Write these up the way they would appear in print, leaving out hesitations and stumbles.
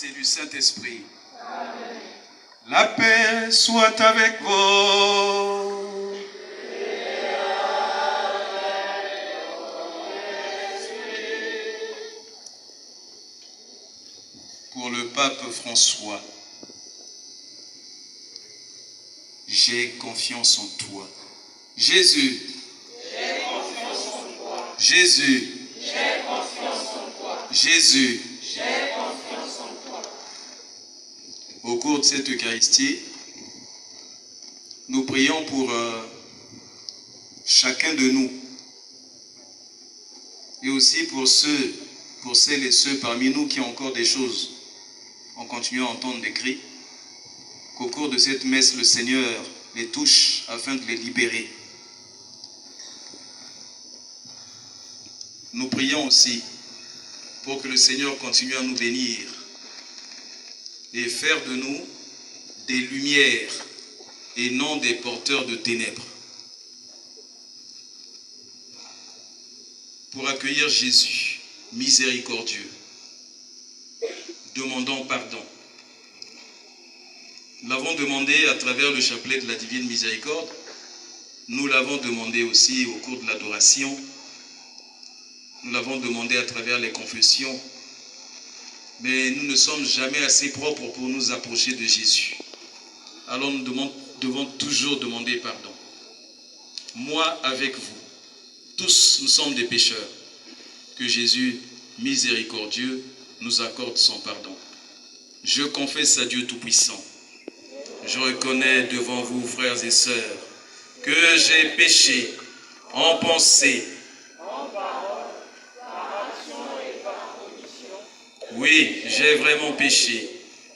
et du Saint-Esprit. La paix soit avec vous. Pour le pape François, j'ai confiance en toi. Jésus, j'ai confiance en toi. Jésus, j'ai confiance en toi. Jésus, j'ai confiance en toi. Au cours de cette Eucharistie, nous prions pour chacun de nous et aussi pour celles et ceux parmi nous qui ont encore des choses en continuant à entendre des cris, qu'au cours de cette messe, le Seigneur les touche afin de les libérer. Nous prions aussi pour que le Seigneur continue à nous bénir et faire de nous des lumières et non des porteurs de ténèbres. Pour accueillir Jésus, miséricordieux, demandant pardon. Nous l'avons demandé à travers le chapelet de la Divine Miséricorde. Nous l'avons demandé aussi au cours de l'adoration. Nous l'avons demandé à travers les confessions. Mais nous ne sommes jamais assez propres pour nous approcher de Jésus. Alors nous devons toujours demander pardon. Moi avec vous, tous nous sommes des pécheurs. Que Jésus, miséricordieux, nous accorde son pardon. Je confesse à Dieu Tout-Puissant. Je reconnais devant vous, frères et sœurs, que j'ai péché en pensée, En parole, par action et par commission. oui, j'ai vraiment péché.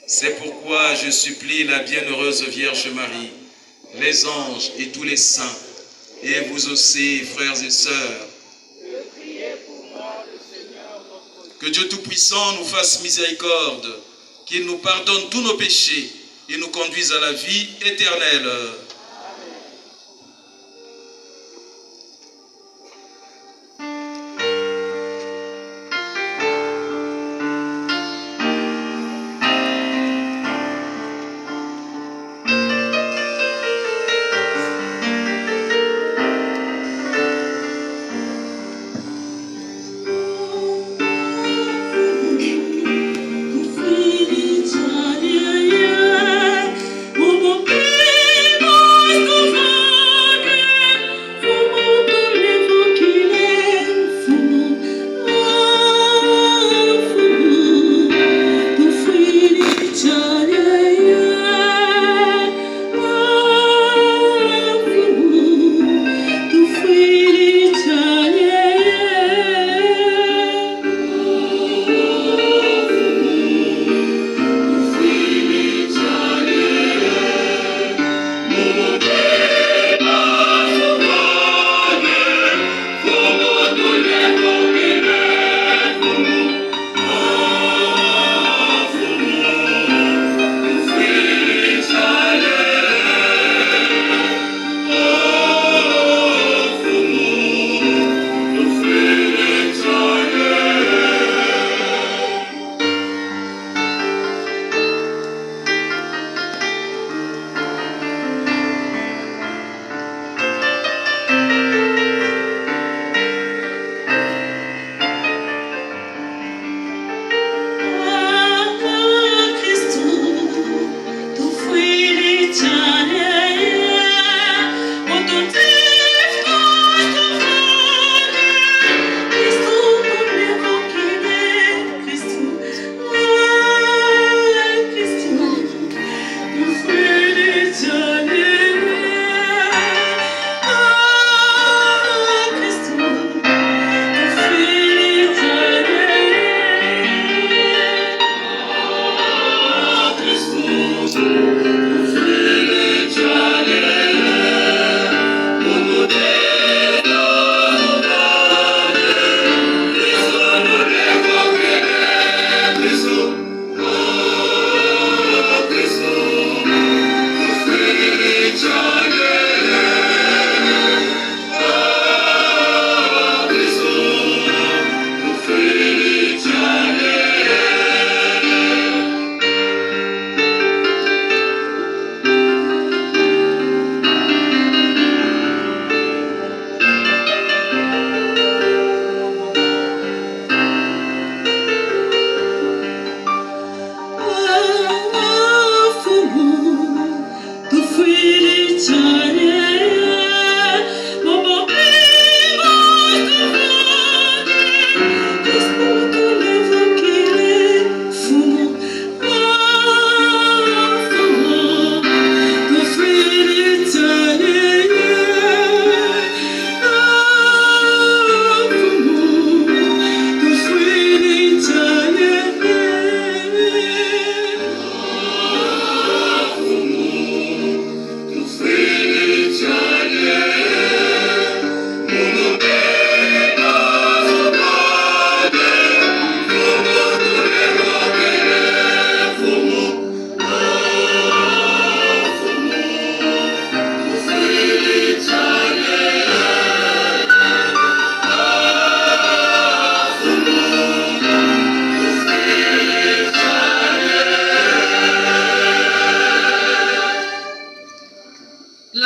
C'est pourquoi je supplie la bienheureuse Vierge Marie, les anges et tous les saints, et vous aussi, frères et sœurs, De prier pour moi, le Seigneur notre Dieu. que Dieu Tout-Puissant nous fasse miséricorde, qu'il nous pardonne tous nos péchés et nous conduise à la vie éternelle. Fili chariye, ubu bimo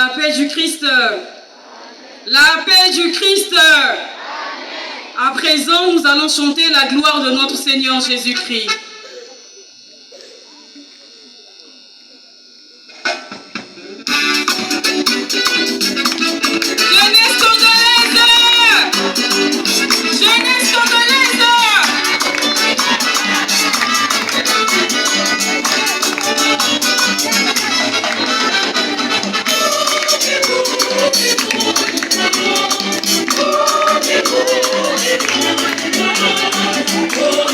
La paix du Christ. La paix du Christ. À présent, nous allons chanter la gloire de notre Seigneur Jésus-Christ. Jeunesse congolaise! Jeunesse congolaise! Oh,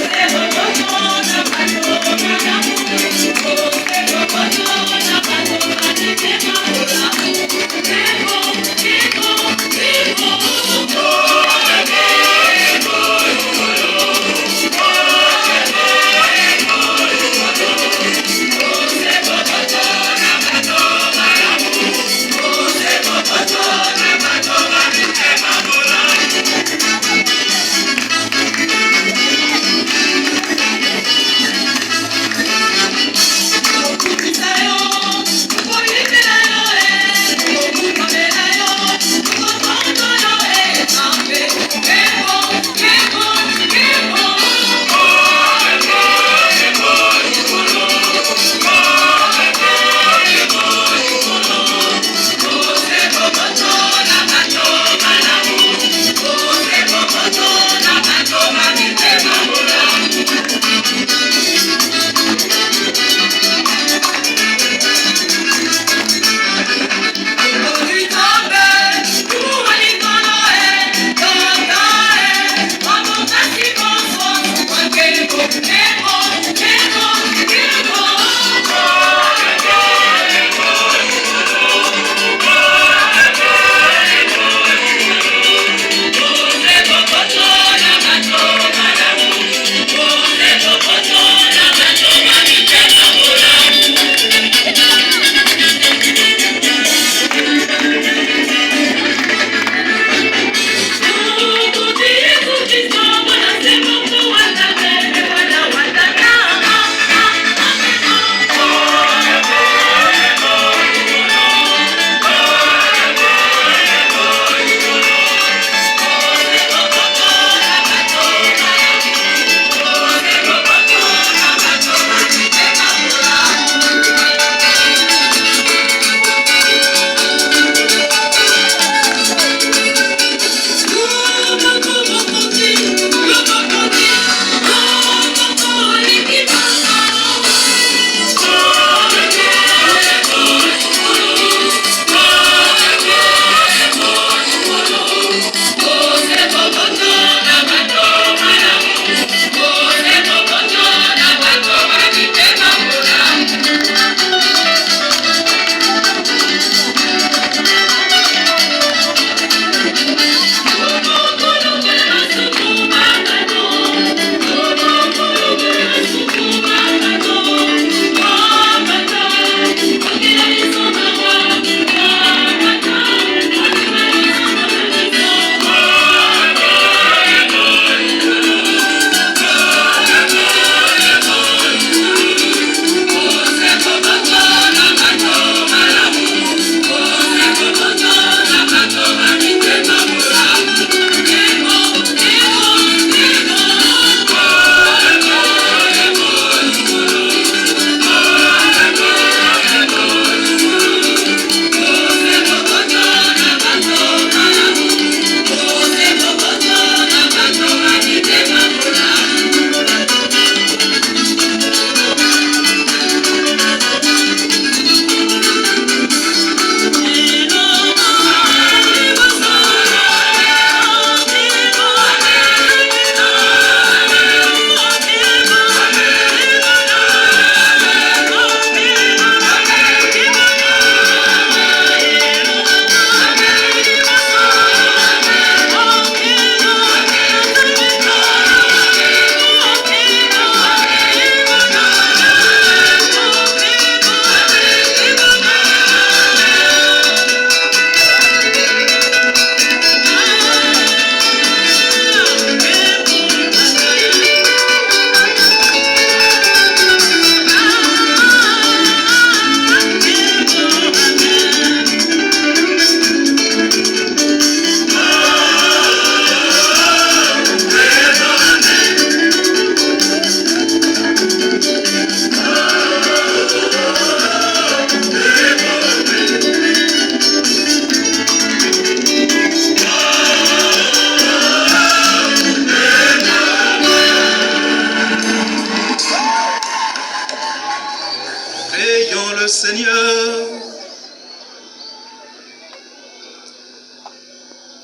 Prions le Seigneur.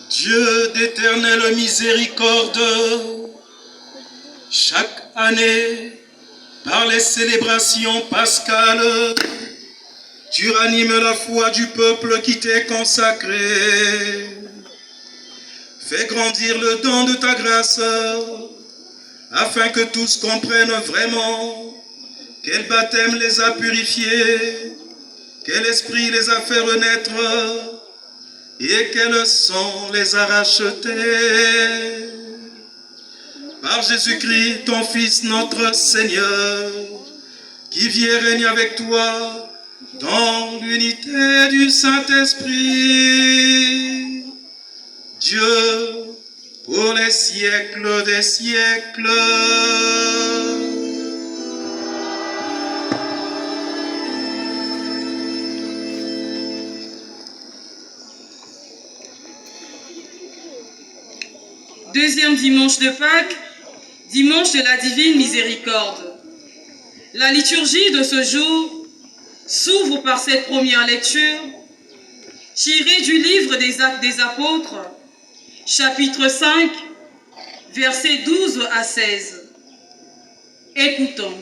Dieu d'éternelle miséricorde, chaque année, par les célébrations pascales, tu ranimes la foi du peuple qui t'est consacré. Fais grandir le don de ta grâce, afin que tous comprennent vraiment quel baptême les a purifiés, quel esprit les a fait renaître, et quel sang les a rachetés. Par Jésus-Christ, ton Fils, notre Seigneur, qui vit et règne avec toi dans l'unité du Saint-Esprit, Dieu, pour les siècles des siècles. Deuxième dimanche de Pâques, dimanche de la divine miséricorde. La liturgie de ce jour s'ouvre par cette première lecture tirée du livre des Actes des Apôtres, chapitre 5, versets 12 à 16. Écoutons.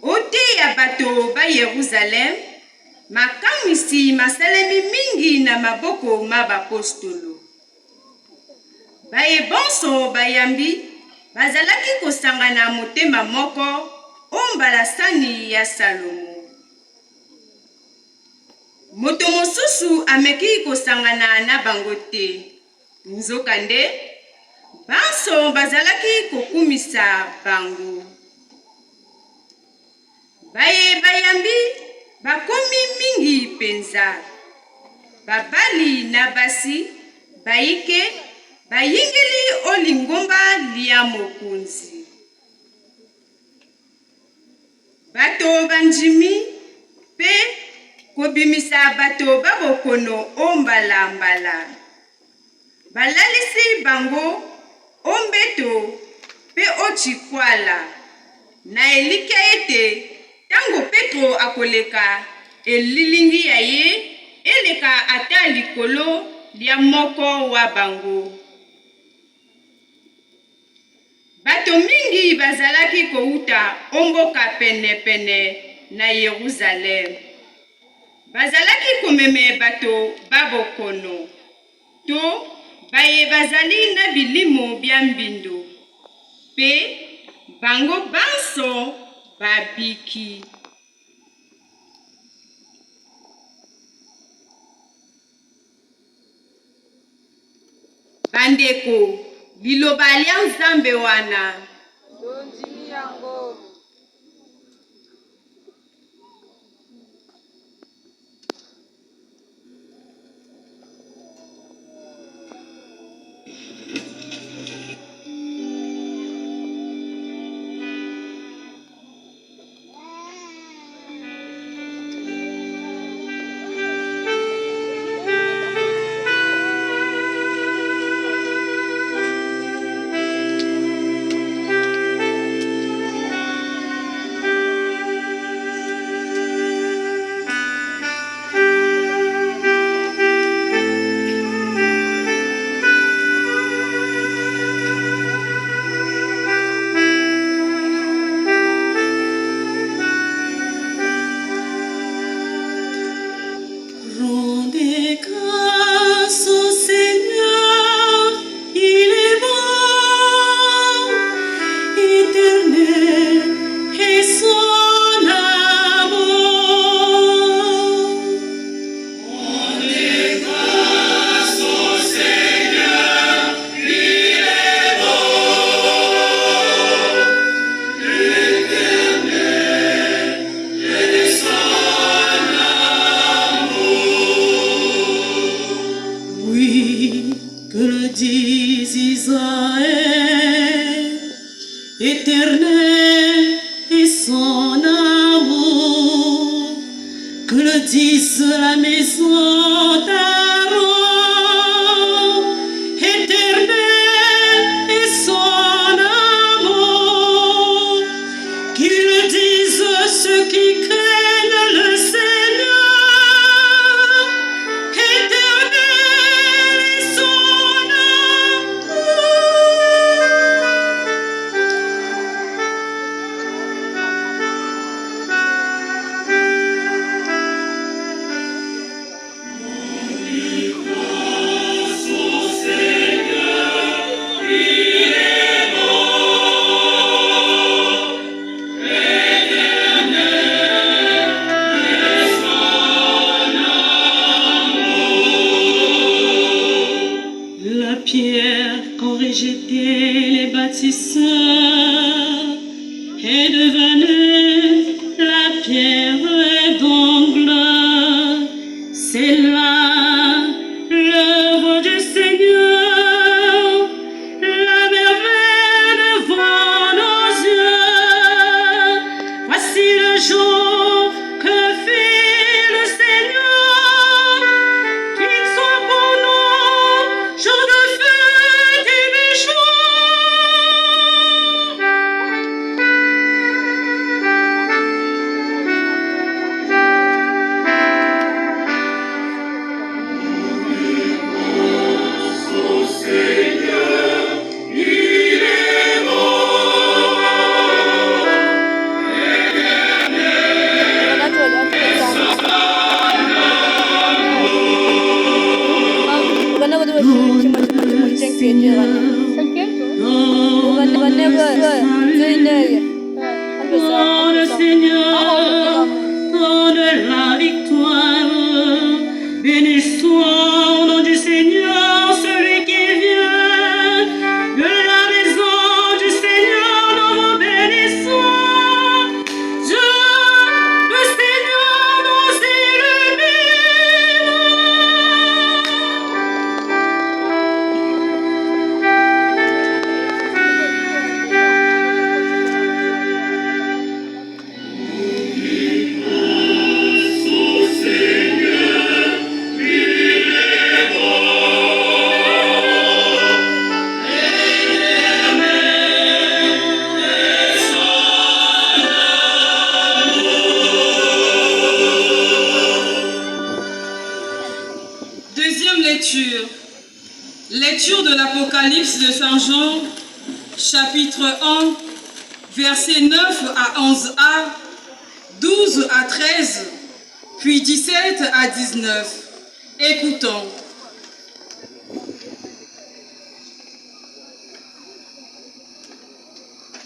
Oteya bato ba Yerusalem, makamwisi masalemi mingi na maboko ma bapostolo. Baye bonso bayambi, bazalaki kosangana motema moko, ombala sani ya Salomo. Moto mosusu ameki kosangana na bango te. Nzokande, banso bazalaki kokumisa bango. Baye bayambi bakomi mingi penza. Babali na basi baike bayingeli olingomba lia mokunzi. Bato banjimi pe kobimisa bato babokono ombala mbala. Balalisi bango ombeto pe ochikwala. Na elika ete tango Petro akoleka elilingi ya ye eleka ata likolo lia moko wa bango. Bato mingi bazalaki kouta omboka pene na Yerusalem. Bazalaki komeme bato babokono. To baye bazali na bilimo bya mbindo. Pe bango banso babiki. Bandeko, liloba lia Nzambe wana. Tondimi yango. Éternel est son amour, que le dise la maison d'Aaron. pierre qu'auraient jeté les bâtisseurs est devenue la pierre d'angle. C'est là l'œuvre du Seigneur, la merveille devant nos yeux. Voici le jour que fit le Seigneur, qu'il soit pour nous jour de fête et de joie. Oh, le Seigneur donne la victoire. Béni soit au nom du Seigneur celui qui vient. De la maison du Seigneur nous vous bénissons. Dieu, le Seigneur nous illumine. Deuxième lecture. Lecture de l'Apocalypse de Saint Jean, chapitre 1, versets 9 à 11a, 12 à 13, puis 17 à 19. Écoutons.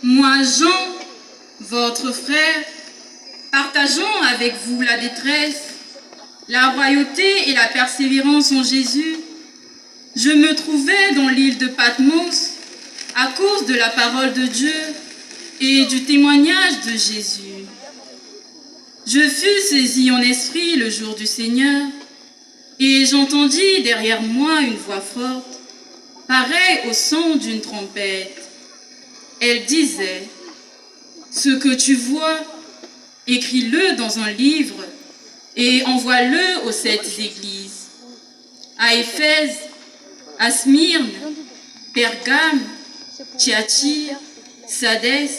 Moi, Jean, votre frère, partageant avec vous la détresse, la royauté et la persévérance en Jésus, je me trouvais dans l'île de Patmos à cause de la parole de Dieu et du témoignage de Jésus. Je fus saisi en esprit le jour du Seigneur et j'entendis derrière moi une voix forte, pareille au son d'une trompette. Elle disait, « Ce que tu vois, écris-le dans un livre et envoie-le aux 7 églises, à Éphèse, à Smyrne, Pergame, Thyatire, Sadès,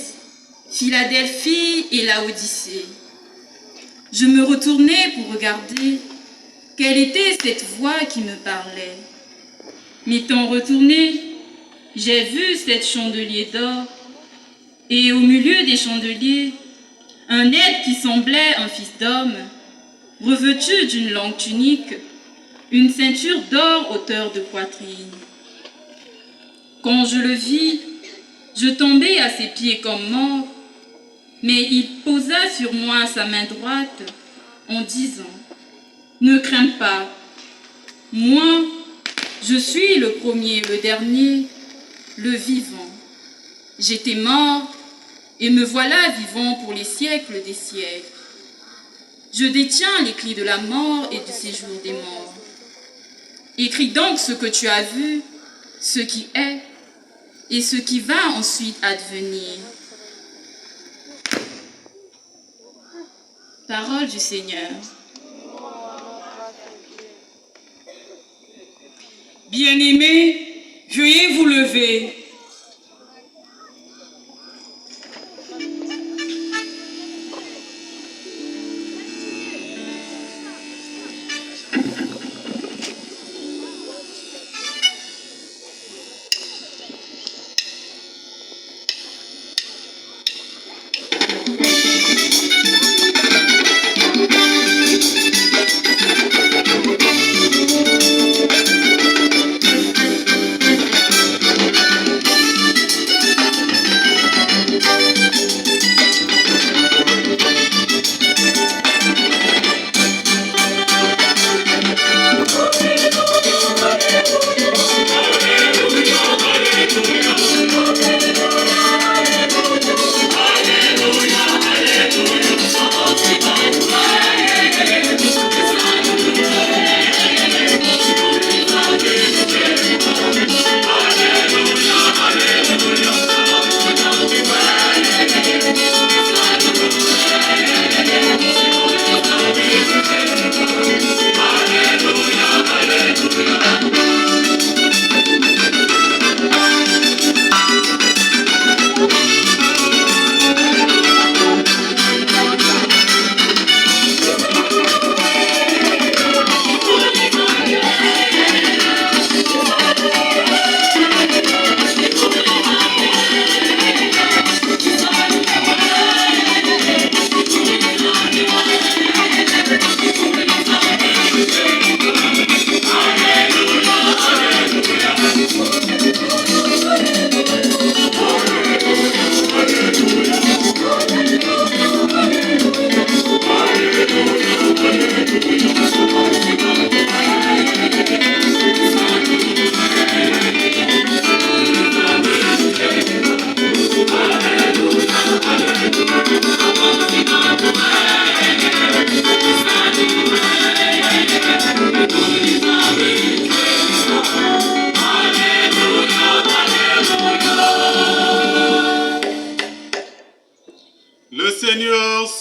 Philadelphie et Laodicée. » Je me retournai pour regarder quelle était cette voix qui me parlait. M'étant retourné, j'ai vu 7 chandeliers d'or, et au milieu des chandeliers, un être qui semblait un fils d'homme, revêtu d'une longue tunique, une ceinture d'or hauteur de poitrine. Quand je le vis, je tombai à ses pieds comme mort, mais il posa sur moi sa main droite en disant, « Ne crains pas, moi, je suis le premier et le dernier, le vivant. J'étais mort et me voilà vivant pour les siècles des siècles. Je détiens les clés de la mort et du séjour des morts. Écris donc ce que tu as vu, ce qui est et ce qui va ensuite advenir. » Parole du Seigneur. Bien-aimés, veuillez vous lever.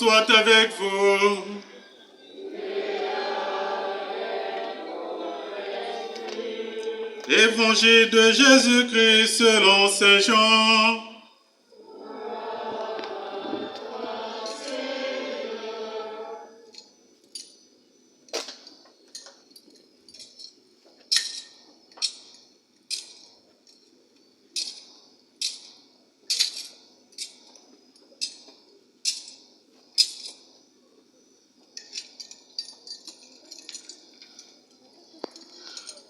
soit avec vous. Évangile de Jésus-Christ selon Saint Jean.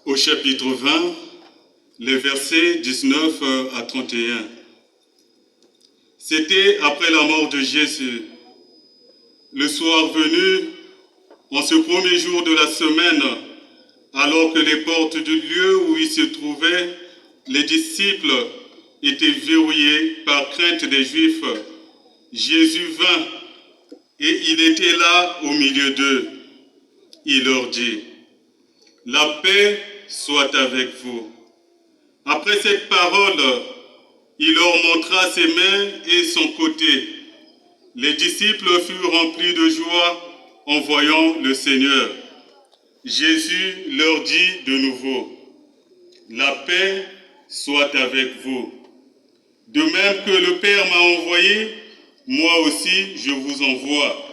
Au chapitre 20, les versets 19 à 31. C'était après la mort de Jésus. Le soir venu, en ce premier jour de la semaine, alors que les portes du lieu où il se trouvait, les disciples étaient verrouillés par crainte des Juifs, Jésus vint et il était là au milieu d'eux. Il leur dit, « La paix soit avec vous. » Après cette parole, il leur montra ses mains et son côté. Les disciples furent remplis de joie en voyant le Seigneur. Jésus leur dit de nouveau, « La paix soit avec vous. De même que le Père m'a envoyé, moi aussi je vous envoie. »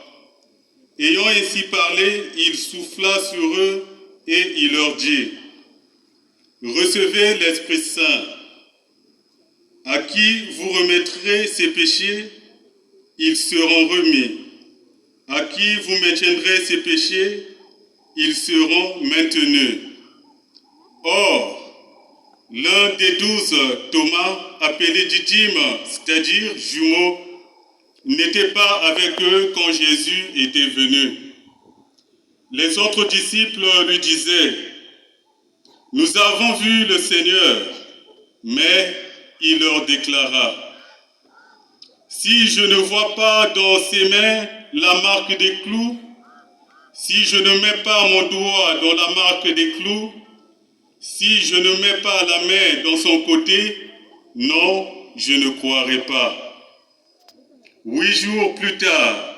Ayant ainsi parlé, il souffla sur eux et il leur dit, « Recevez l'Esprit Saint. À qui vous remettrez ses péchés, ils seront remis. À qui vous maintiendrez ses péchés, ils seront maintenus. » Or, l'un des 12, Thomas, appelé Didyme, c'est-à-dire jumeau, n'était pas avec eux quand Jésus était venu. Les autres disciples lui disaient, « Nous avons vu le Seigneur. » Mais il leur déclara, « Si je ne vois pas dans ses mains la marque des clous, si je ne mets pas mon doigt dans la marque des clous, si je ne mets pas la main dans son côté, non, je ne croirai pas. » 8 jours plus tard,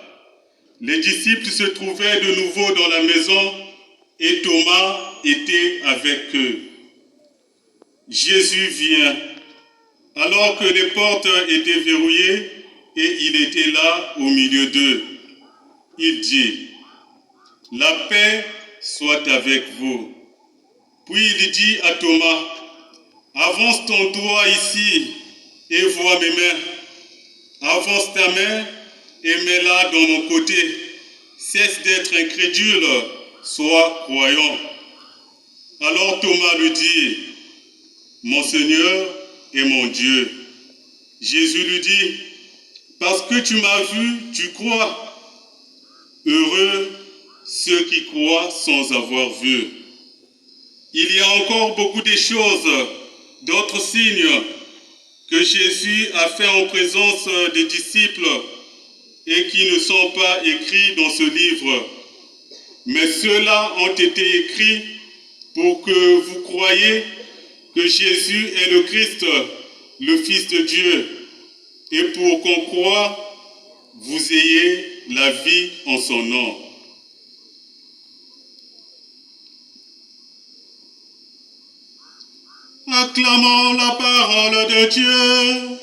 les disciples se trouvaient de nouveau dans la maison et Thomas était avec eux. Jésus vient, alors que les portes étaient verrouillées et il était là au milieu d'eux. Il dit, « La paix soit avec vous. » Puis il dit à Thomas, « Avance ton doigt ici et vois mes mains. Avance ta main et mets-la dans mon côté. Cesse d'être incrédule, sois croyant. » Alors Thomas lui dit, « Mon Seigneur et mon Dieu. » Jésus lui dit, « Parce que tu m'as vu, tu crois. Heureux ceux qui croient sans avoir vu. » Il y a encore beaucoup de choses, d'autres signes que Jésus a fait en présence des disciples et qui ne sont pas écrits dans ce livre. Mais ceux-là ont été écrits pour que vous croyiez que Jésus est le Christ, le Fils de Dieu, et pour qu'on croie, vous ayez la vie en son nom. Acclamons la parole de Dieu.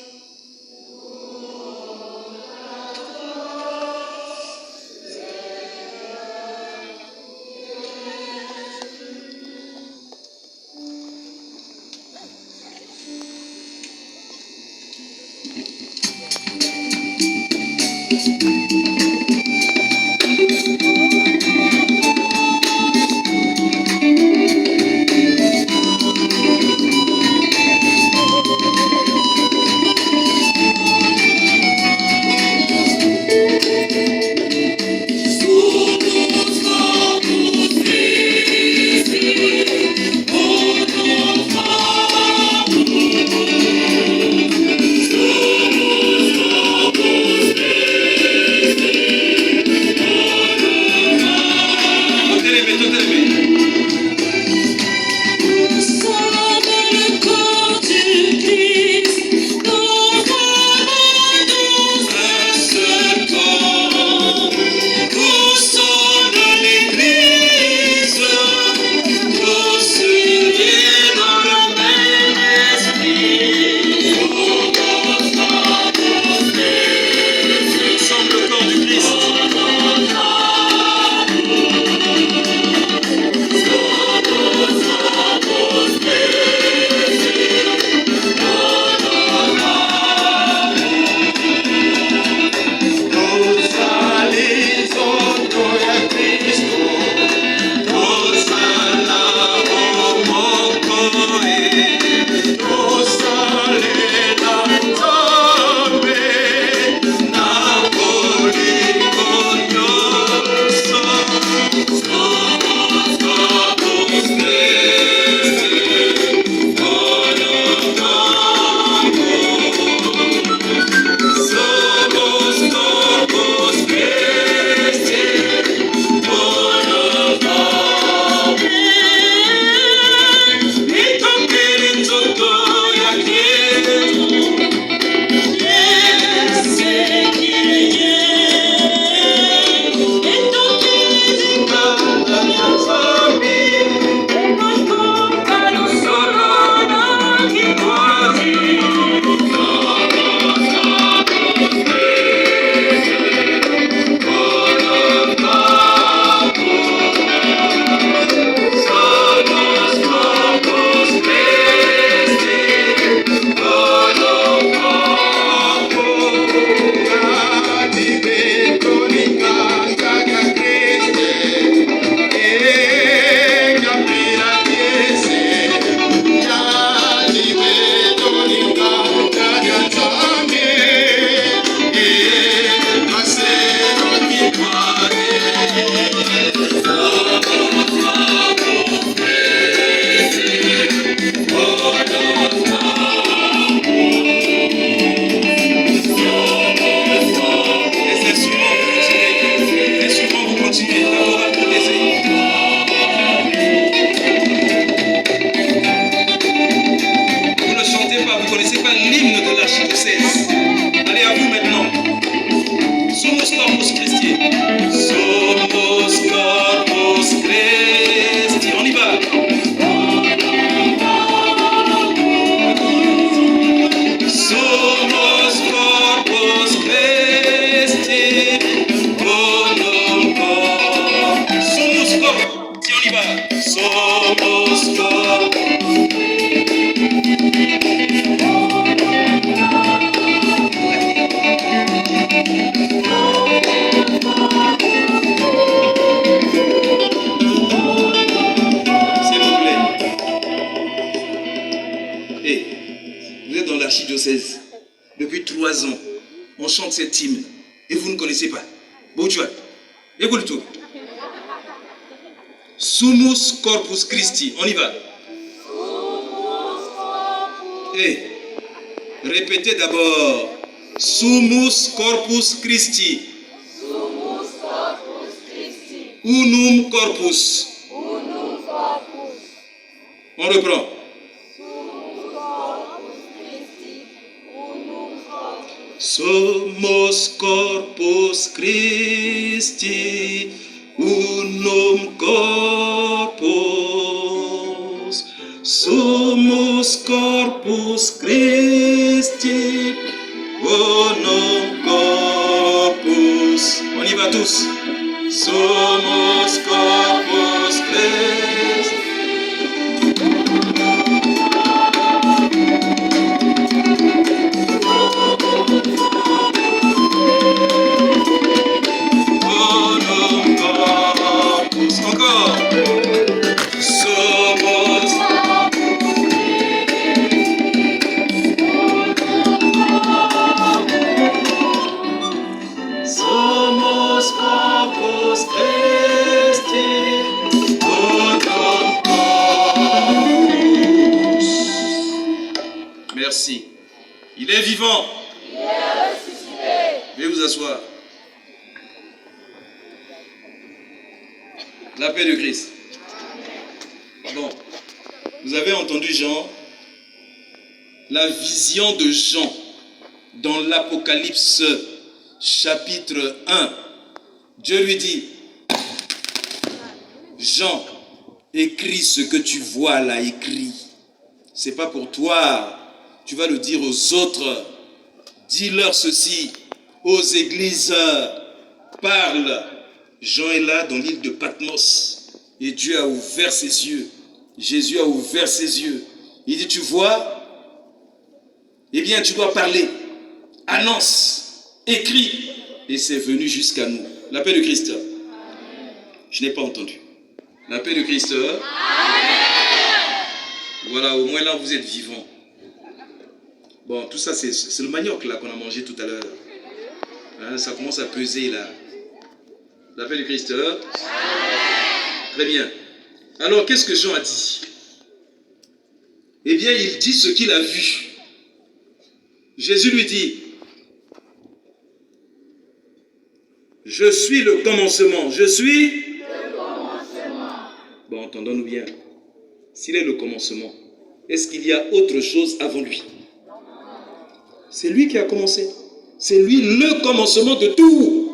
diocèse. Depuis 3 ans, on chante cet hymne. Et vous ne connaissez pas. Bouchouat. Écoute tout. Sumus Corpus Christi. On y va. Et répétez d'abord. Sumus Corpus Christi. Sumus corpus Christi. Unum Corpus. Unum corpus. On reprend. Sumus corpus Christi. Unum corpus. Somos Corpus Christi. Unum Corpus. Somos Corpus Christi. Unum Corpus. On y va tous. Somos Corpus Christi. Unum Corpus. Encore. Somos. Somos Corpus Christi, unum corpus. Merci. Il est vivant. Il est ressuscité. Veuillez vous asseoir. La paix de Christ. Bon, vous avez entendu Jean, la vision de Jean dans l'Apocalypse chapitre 1. Dieu lui dit, Jean, écris ce que tu vois là, écris. C'est pas pour toi, tu vas le dire aux autres. Dis-leur ceci, aux églises, parle. Jean est là dans l'île de Patmos et Dieu a ouvert ses yeux. Jésus a ouvert ses yeux. Il dit, tu vois, eh bien tu dois parler. Annonce, écris. Et c'est venu jusqu'à nous. La paix de Christ. Je n'ai pas entendu. La paix de Christ. Amen. Voilà, au moins là vous êtes vivants. Bon, tout ça c'est le manioc là qu'on a mangé tout à l'heure. Hein, ça commence à peser là. La paix de Christ. Amen. Très bien. Alors qu'est-ce que Jean a dit? Eh bien il dit ce qu'il a vu. Jésus lui dit, je suis le commencement. Je suis Le commencement. Bon, entendons-nous bien. S'il est le commencement, est-ce qu'il y a autre chose avant lui? C'est lui qui a commencé. C'est lui le commencement de tout.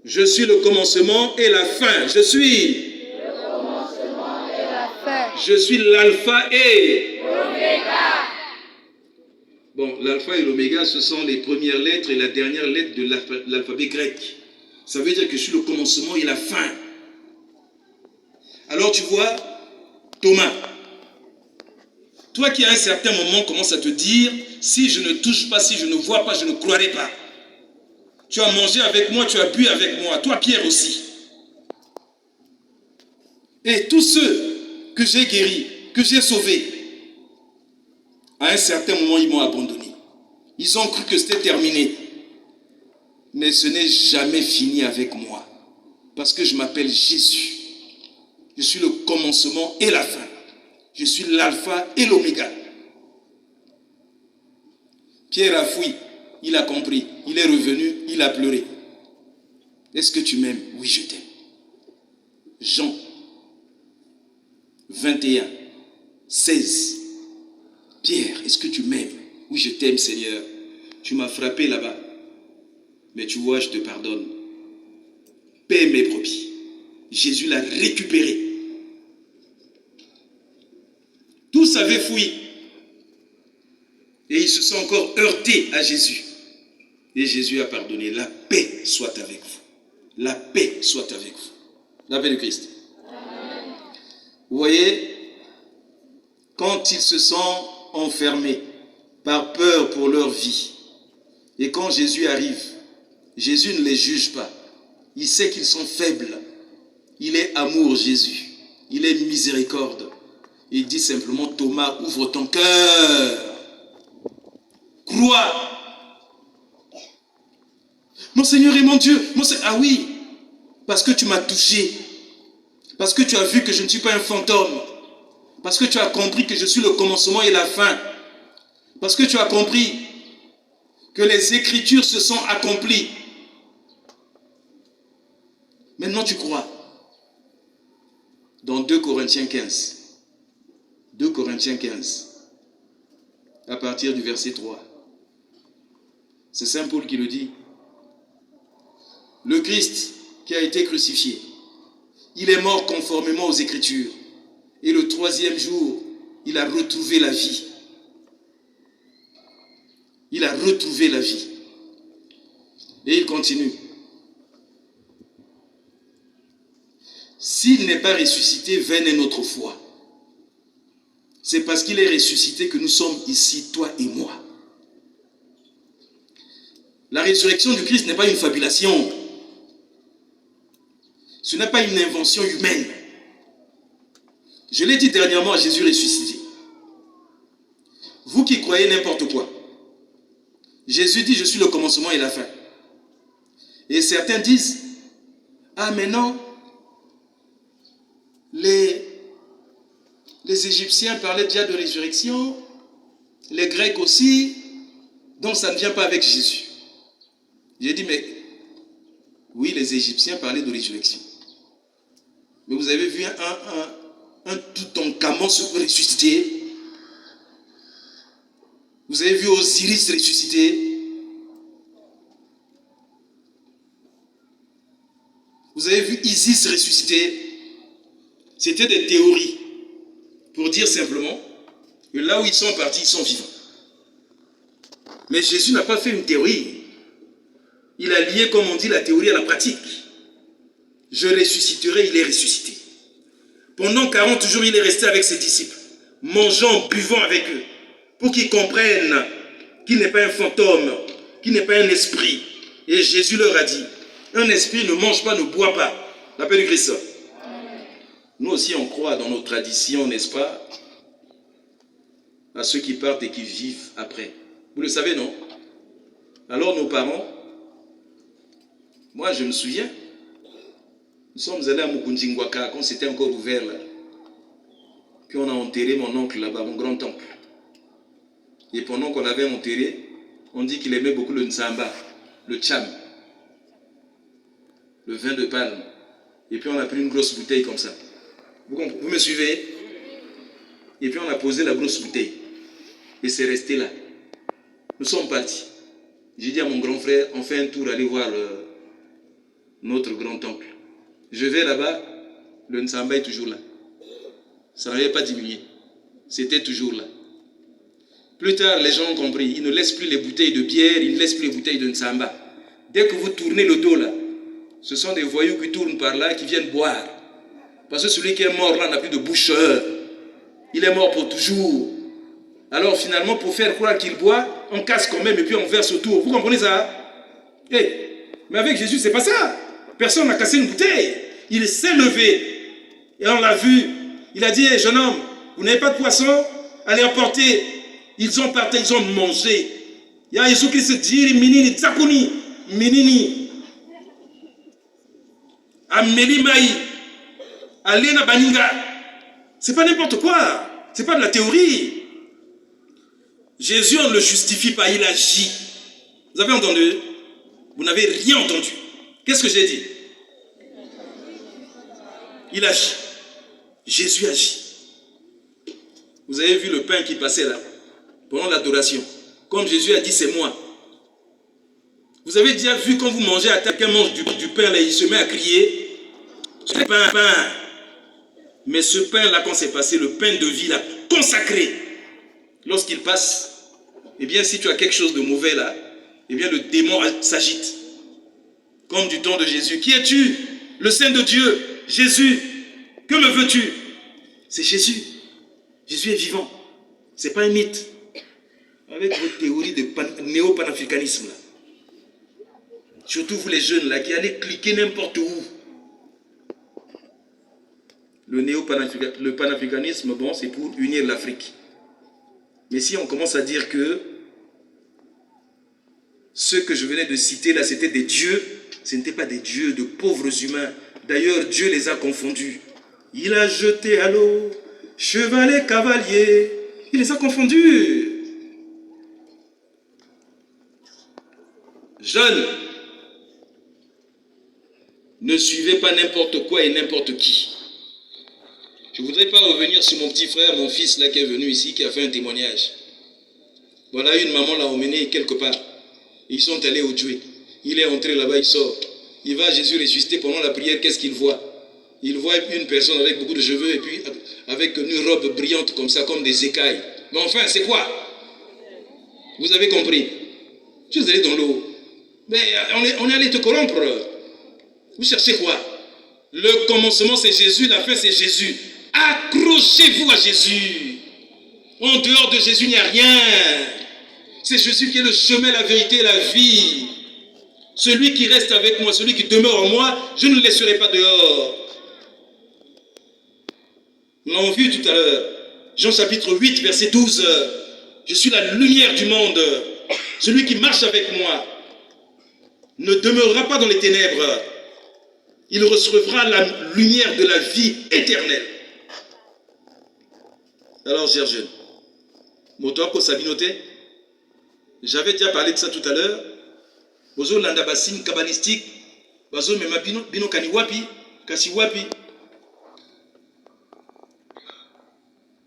Je suis le commencement et la fin. Je suis. Le commencement et la fin. Je suis l'alpha et. L'oméga. Bon, l'alpha et l'oméga, ce sont les premières lettres et la dernière lettre de l'alphabet grec. Ça veut dire que je suis le commencement et la fin. Alors tu vois, Thomas, toi qui à un certain moment commences à te dire, si je ne touche pas, si je ne vois pas, je ne croirai pas. Tu as mangé avec moi, tu as bu avec moi, toi Pierre aussi. Et tous ceux que j'ai guéris, que j'ai sauvés, à un certain moment, ils m'ont abandonné. Ils ont cru que c'était terminé. Mais ce n'est jamais fini avec moi. Parce que je m'appelle Jésus. Je suis le commencement et la fin. Je suis l'alpha et l'oméga. Pierre a fui. Il a compris. Il est revenu. Il a pleuré. Est-ce que tu m'aimes? Oui, je t'aime. Jean 21, 16. Pierre, est-ce que tu m'aimes? Oui, je t'aime, Seigneur. Tu m'as frappé là-bas. Mais tu vois, je te pardonne. Paie mes brebis. Jésus l'a récupéré. Tous avaient fui. Et ils se sont encore heurtés à Jésus. Et Jésus a pardonné. La paix soit avec vous. La paix soit avec vous. La paix de Christ. Amen. Vous voyez, quand ils se sont enfermés par peur pour leur vie, et quand Jésus arrive, Jésus ne les juge pas. Il sait qu'ils sont faibles. Il est amour, Jésus. Il est miséricorde. Il dit simplement, Thomas, ouvre ton cœur. Crois. Mon Seigneur et mon Dieu. Ah oui, parce que tu m'as touché. Parce que tu as vu que je ne suis pas un fantôme. Parce que tu as compris que je suis le commencement et la fin. Parce que tu as compris que les Écritures se sont accomplies. Maintenant tu crois. Dans 2 Corinthiens 15. 2 Corinthiens 15. À partir du verset 3. C'est Saint Paul qui le dit. Le Christ qui a été crucifié, il est mort conformément aux Écritures. Et le 3e jour, il a retrouvé la vie. Il a retrouvé la vie. Et il continue. S'il n'est pas ressuscité, vaine est notre foi. C'est parce qu'il est ressuscité que nous sommes ici, toi et moi. La résurrection du Christ n'est pas une fabulation. Ce n'est pas une invention humaine. Je l'ai dit dernièrement à Jésus ressuscité. Vous qui croyez n'importe quoi. Jésus dit, je suis le commencement et la fin. Et certains disent, ah mais non, les Égyptiens parlaient déjà de résurrection, les Grecs aussi, donc ça ne vient pas avec Jésus. J'ai dit, mais oui, les Égyptiens parlaient de résurrection. Mais vous avez vu un Toutankhamon se ressusciter. Vous avez vu Osiris ressusciter. Vous avez vu Isis ressusciter. C'était des théories. Pour dire simplement que là où ils sont partis, ils sont vivants. Mais Jésus n'a pas fait une théorie. Il a lié, comme on dit, la théorie à la pratique. Je ressusciterai, il est ressuscité. Pendant 40 jours, il est resté avec ses disciples, mangeant, buvant avec eux, pour qu'ils comprennent qu'il n'est pas un fantôme, qu'il n'est pas un esprit. Et Jésus leur a dit, un esprit ne mange pas, ne boit pas. La paix du Christ. Nous aussi, on croit dans nos traditions, n'est-ce pas, à ceux qui partent et qui vivent après. Vous le savez, non? Alors nos parents, moi je me souviens, nous sommes allés à Mukundjingwaka quand c'était encore ouvert là. Puis on a enterré mon oncle là-bas, mon grand-oncle. Et pendant qu'on l'avait enterré, on dit qu'il aimait beaucoup le Nsamba, le Tcham, le vin de palme. Et puis on a pris une grosse bouteille comme ça. Vous me suivez? Et puis on a posé la grosse bouteille. Et c'est resté là. Nous sommes partis. J'ai dit à mon grand frère, on fait un tour, aller voir notre grand-oncle. Je vais là-bas, le Nsamba est toujours là. Ça n'avait pas diminué. C'était toujours là. Plus tard, les gens ont compris. Ils ne laissent plus les bouteilles de bière, ils ne laissent plus les bouteilles de Nsamba. Dès que vous tournez le dos là, ce sont des voyous qui tournent par là, qui viennent boire. Parce que celui qui est mort là n'a plus de boucheur. Il est mort pour toujours. Alors finalement, pour faire croire qu'il boit, on casse quand même et puis on verse autour. Vous comprenez ça? Mais avec Jésus, c'est pas ça. Personne n'a cassé une bouteille. Il s'est levé. Et on l'a vu. Il a dit, jeune homme, vous n'avez pas de poisson? Allez apporter. Ils ont parté, ils ont mangé. Il y a Jésus qui se dit, minini, tsakuni, minini. Ameli maï. Alena baninga. C'est pas n'importe quoi. C'est pas de la théorie. Jésus, on ne le justifie pas, il agit. Vous avez entendu? Vous n'avez rien entendu. Qu'est-ce que j'ai dit? Il agit. Jésus agit. Vous avez vu le pain qui passait là, pendant l'adoration. Comme Jésus a dit, c'est moi. Vous avez déjà vu quand vous mangez à table, quelqu'un mange du pain là, il se met à crier. C'est pain. Mais ce pain-là, quand c'est passé, le pain de vie là, consacré, lorsqu'il passe, eh bien, si tu as quelque chose de mauvais là, eh bien, le démon s'agite. Comme du temps de Jésus. Qui es-tu? Le Saint de Dieu, Jésus. Que me veux-tu? C'est Jésus. Jésus est vivant. Ce n'est pas un mythe. Avec votre théorie de néo-panafricanisme là. Surtout vous les jeunes là, qui allez cliquer n'importe où. le panafricanisme, bon, c'est pour unir l'Afrique. Mais si on commence à dire que ceux que je venais de citer là, c'était des dieux, ce n'étaient pas des dieux, de pauvres humains. D'ailleurs, Dieu les a confondus. Il a jeté à l'eau, cheval et cavalier. Il les a confondus. Jeunes, ne suivez pas n'importe quoi et n'importe qui. Je ne voudrais pas revenir sur mon petit frère, mon fils là qui est venu ici, qui a fait un témoignage. Voilà, une maman l'a emmené quelque part. Ils sont allés au Dieu. Il est entré là-bas, il sort. Il va à Jésus ressuscité pendant la prière, qu'est-ce qu'il voit? Il voit une personne avec beaucoup de cheveux et puis avec une robe brillante comme ça, comme des écailles. Mais enfin, c'est quoi? Vous avez compris? Tu es allé dans l'eau. Mais on est allé te corrompre. Vous cherchez quoi? Le commencement c'est Jésus, la fin c'est Jésus. Accrochez-vous à Jésus. En dehors de Jésus, il n'y a rien. C'est Jésus qui est le chemin, la vérité et la vie. Celui qui reste avec moi, celui qui demeure en moi, je ne le laisserai pas dehors. Nous l'avons vu tout à l'heure. Jean chapitre 8, verset 12. Je suis la lumière du monde. Celui qui marche avec moi ne demeurera pas dans les ténèbres. Il recevra la lumière de la vie éternelle. Alors, chers jeunes, Motoako Sabinote, j'avais déjà parlé de ça tout à l'heure. Bozo landa basine kabbalistique, bazo mema bino kani wapi, kasi wapi.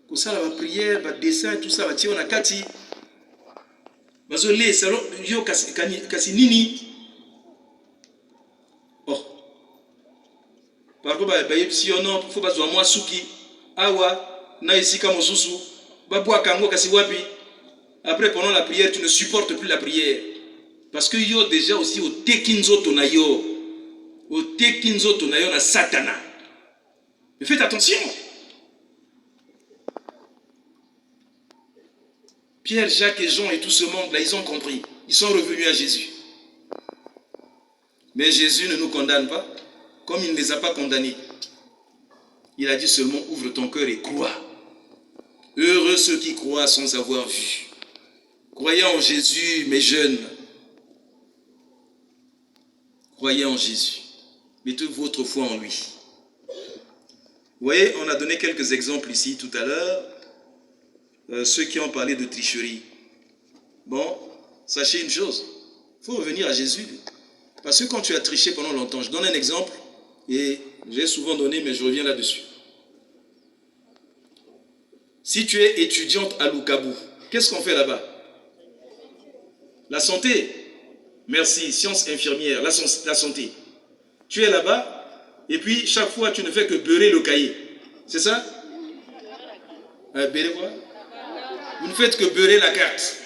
Kosala ba prière, ba dessin, tout ça, ba tia na kati. Bazo le salon yo kasi nini. Oh. Par contre, ba yebisi ono, faut bazo mwa suki, awa na isika mosusu, ba bwa kango kasi wapi. Après, pendant la prière, tu ne supportes plus la prière. Parce que yo déjà aussi au tekinzo tonayo. Au tekinzo tonayo na satana. Mais faites attention. Pierre, Jacques et Jean et tout ce monde là, ils ont compris. Ils sont revenus à Jésus. Mais Jésus ne nous condamne pas, comme il ne les a pas condamnés. Il a dit seulement ouvre ton cœur et crois. Heureux ceux qui croient sans avoir vu. Croyez en Jésus, mes jeunes. Croyez en Jésus. Mettez votre foi en lui. Vous voyez, on a donné quelques exemples ici tout à l'heure. Ceux qui ont parlé de tricherie. Bon, sachez une chose. Il faut revenir à Jésus. Parce que quand tu as triché pendant longtemps, je donne un exemple. Et j'ai souvent donné, mais je reviens là-dessus. Si tu es étudiante à Lukabu, qu'est-ce qu'on fait là-bas? La santé. Merci, sciences infirmières, la santé. Tu es là-bas, et puis chaque fois tu ne fais que beurrer le cahier. C'est ça? Beurrer quoi? Vous ne faites que beurrer la carte.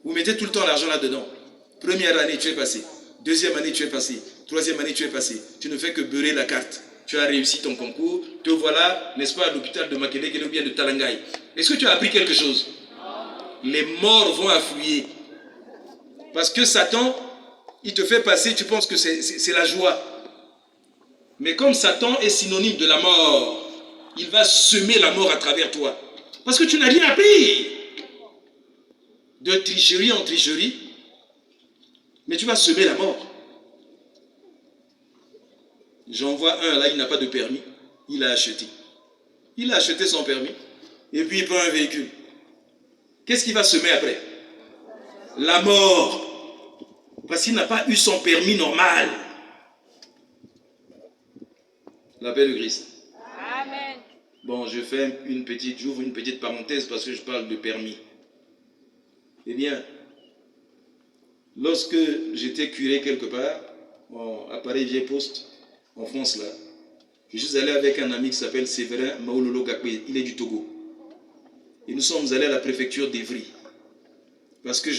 Vous mettez tout le temps l'argent là-dedans. Première année, tu es passé. Deuxième année, tu es passé. Troisième année, tu es passé. Tu ne fais que beurrer la carte. Tu as réussi ton concours. Te voilà, n'est-ce pas, à l'hôpital de Makelele ou bien de Talangaï. Est-ce que tu as appris quelque chose? Les morts vont affluer. Parce que Satan, il te fait passer, tu penses que c'est la joie. Mais comme Satan est synonyme de la mort, il va semer la mort à travers toi. Parce que tu n'as rien appris. De tricherie en tricherie, mais tu vas semer la mort. J'en vois un là, il n'a pas de permis, il a acheté. Il a acheté son permis, et puis il prend un véhicule. Qu'est-ce qu'il va semer après? La mort. Parce qu'il n'a pas eu son permis normal. La paix de Christ. Amen. Bon, j'ouvre une petite parenthèse parce que je parle de permis. Eh bien, lorsque j'étais curé quelque part, à Paris-Vieux-Poste, en France là, je suis allé avec un ami qui s'appelle Séverin Maololo Gakwe, il est du Togo. Et nous sommes allés à la préfecture d'Evry. Parce que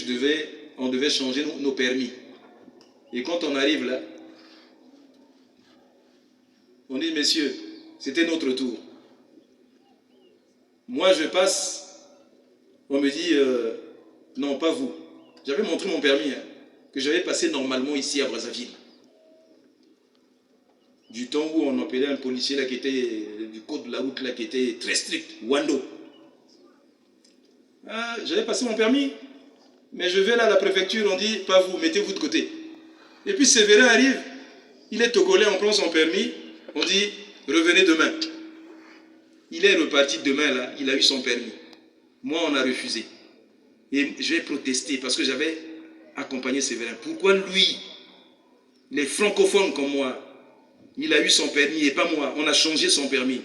on devait changer nos permis. Et quand on arrive là, on dit, messieurs, c'était notre tour. Moi, je passe, on me dit, non, pas vous. J'avais montré mon permis, que j'avais passé normalement ici à Brazzaville. du temps où on appelait un policier là, qui était du code de la route là, qui était très strict, Wando. Ah, j'avais passé mon permis, mais je vais là à la préfecture, on dit, pas vous, mettez-vous de côté. Et puis Séverin arrive, il est togolais, on prend son permis, on dit, revenez demain. Il est reparti demain là, il a eu son permis. Moi, on a refusé. Et je vais protester parce que j'avais accompagné Séverin. Pourquoi lui, les francophones comme moi, il a eu son permis et pas moi, on a changé son permis.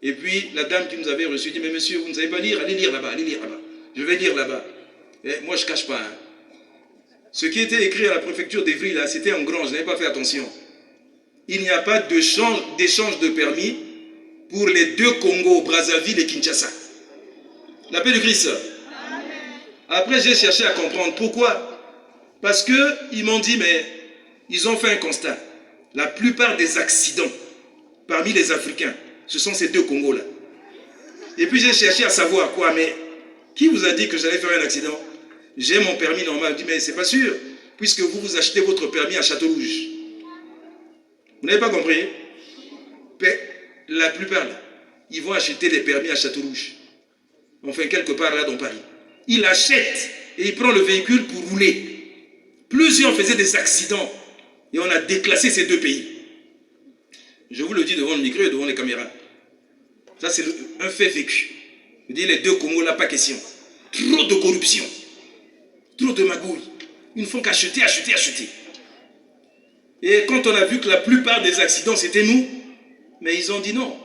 Et puis la dame qui nous avait reçus dit, mais monsieur, vous ne savez pas lire, allez lire là-bas, allez lire là-bas. Je vais lire là-bas. Et moi, je ne cache pas. Hein. Ce qui était écrit à la préfecture d'Evry, là, c'était en grand, je n'avais pas fait attention. Il n'y a pas d'échange de permis pour les deux Congos, Brazzaville et Kinshasa. La paix de Christ. Après, j'ai cherché à comprendre. Pourquoi? Parce qu'ils m'ont dit, mais ils ont fait un constat. La plupart des accidents parmi les Africains, ce sont ces deux Congos-là. Et puis j'ai cherché à savoir quoi, mais qui vous a dit que j'allais faire un accident? J'ai mon permis normal. Je dis, mais c'est pas sûr, puisque vous achetez votre permis à Château-Rouge. Vous n'avez pas compris? La plupart, là, ils vont acheter les permis à Château-Rouge. Enfin, quelque part là dans Paris. Il achète et il prend le véhicule pour rouler. Plusieurs faisaient des accidents et on a déclassé ces deux pays. Je vous le dis devant le micro et devant les caméras. Ça, c'est un fait vécu. Je dis les deux Congos là, pas question. Trop de corruption, trop de magouilles. Ils ne font qu'acheter, acheter, acheter. Et quand on a vu que la plupart des accidents c'était nous, mais ils ont dit non.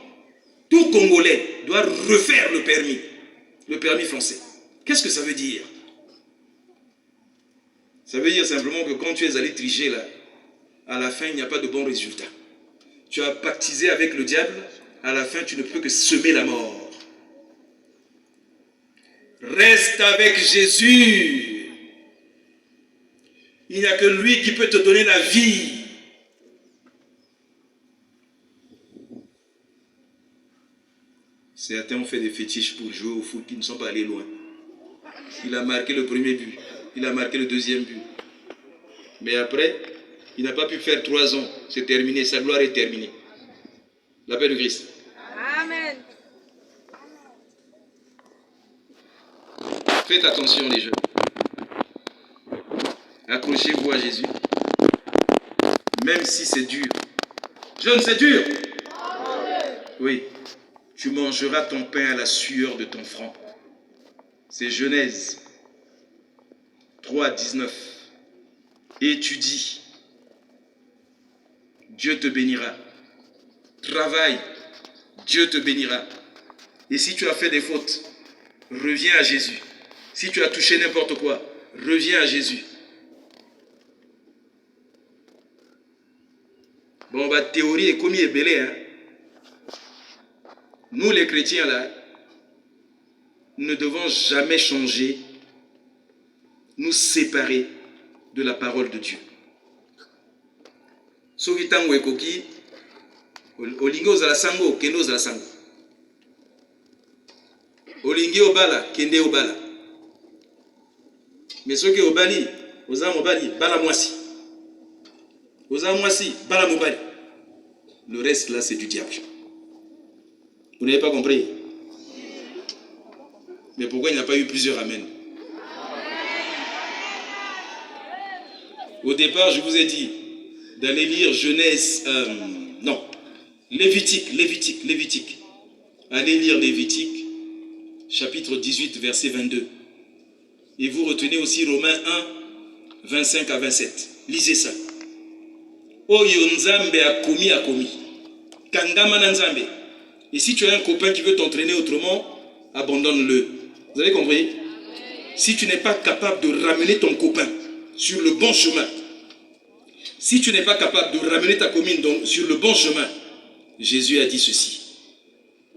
Tout Congolais doit refaire le permis français. Qu'est-ce que ça veut dire? Ça veut dire simplement que quand tu es allé tricher là, à la fin il n'y a pas de bon résultat. Tu as pactisé avec le diable, à la fin tu ne peux que semer la mort. Reste avec Jésus. Il n'y a que lui qui peut te donner la vie. Certains ont fait des fétiches pour jouer au foot qui ne sont pas allés loin. Il a marqué le premier but. Il a marqué le deuxième but. Mais après, il n'a pas pu faire 3 ans. C'est terminé. Sa gloire est terminée. La paix de Christ. Amen. Faites attention les jeunes. Accrochez-vous à Jésus. Même si c'est dur. Jeune, c'est dur. Oui. Tu mangeras ton pain à la sueur de ton front. C'est Genèse 3, 19. Étudie. Dieu te bénira. Travaille. Dieu te bénira. Et si tu as fait des fautes, reviens à Jésus. Si tu as touché n'importe quoi, reviens à Jésus. Bon, bah, théorie est commis et belé, hein. Nous, les chrétiens, là, ne devons jamais changer, nous séparer de la parole de Dieu. Soki tango ekoki, olingi ozala sango, kende ozala sango. Olingi obala, kende obala. Mais soki obali, oza mobali, bala mwasi. Oza mwasi, bala mobali. Le reste là, c'est du diable. Vous n'avez pas compris? Mais pourquoi il n'y a pas eu plusieurs amen? Au départ, je vous ai dit d'aller lire Genèse, Lévitique. Allez lire Lévitique, chapitre 18, verset 22. Et vous retenez aussi Romains 1, 25 à 27. Lisez ça. Oyo nzambe akomi. Kangama na nzambe. Et si tu as un copain qui veut t'entraîner autrement, abandonne-le. Vous avez compris? Si tu n'es pas capable de ramener ton copain sur le bon chemin, si tu n'es pas capable de ramener ta copine sur le bon chemin, Jésus a dit ceci.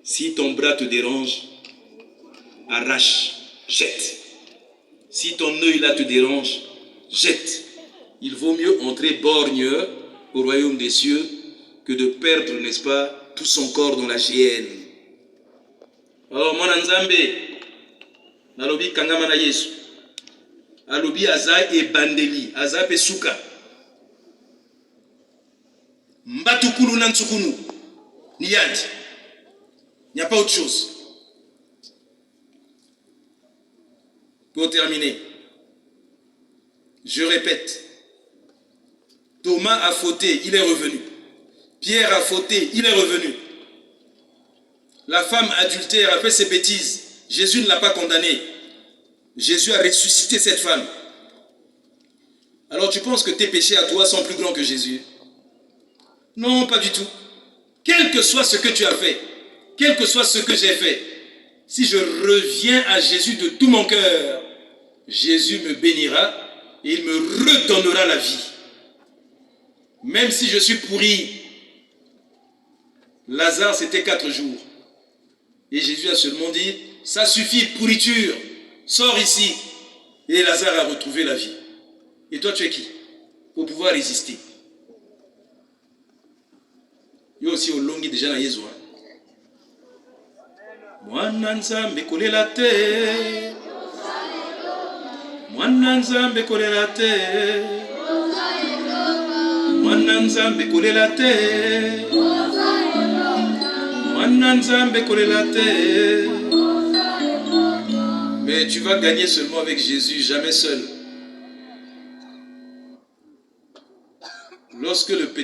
Si ton bras te dérange, arrache, jette. Si ton œil là te dérange, jette. Il vaut mieux entrer borgne au royaume des cieux que de perdre, n'est-ce pas, tout son corps dans la géhenne. Alors, mon Nzambe, nalobi kangama na Yesu. Alobi aza e bandeli, aza pe suka. Mbatukulu Nansukunu. Niyad. Il n'y a pas autre chose. Pour terminer, je répète, Thomas a fauté, il est revenu. Pierre a fauté, il est revenu. La femme adultère a fait ses bêtises. Jésus ne l'a pas condamnée. Jésus a ressuscité cette femme. Alors tu penses que tes péchés à toi sont plus grands que Jésus? Non, pas du tout. Quel que soit ce que tu as fait, quel que soit ce que j'ai fait, si je reviens à Jésus de tout mon cœur, Jésus me bénira et il me redonnera la vie. Même si je suis pourri, Lazare c'était 4 jours. Et Jésus a seulement dit, ça suffit, pourriture, sors ici. Et Lazare a retrouvé la vie. Et toi tu es qui? Pour pouvoir résister. Il y a aussi au longi déjà na Yesu. Mwana nzambe kolela te. Mwana nzambe kolela te. Mwana nzambe kolela te. Mwana nzambe kolela te. Mais tu vas gagner seulement avec Jésus, jamais seul. Lorsque le petit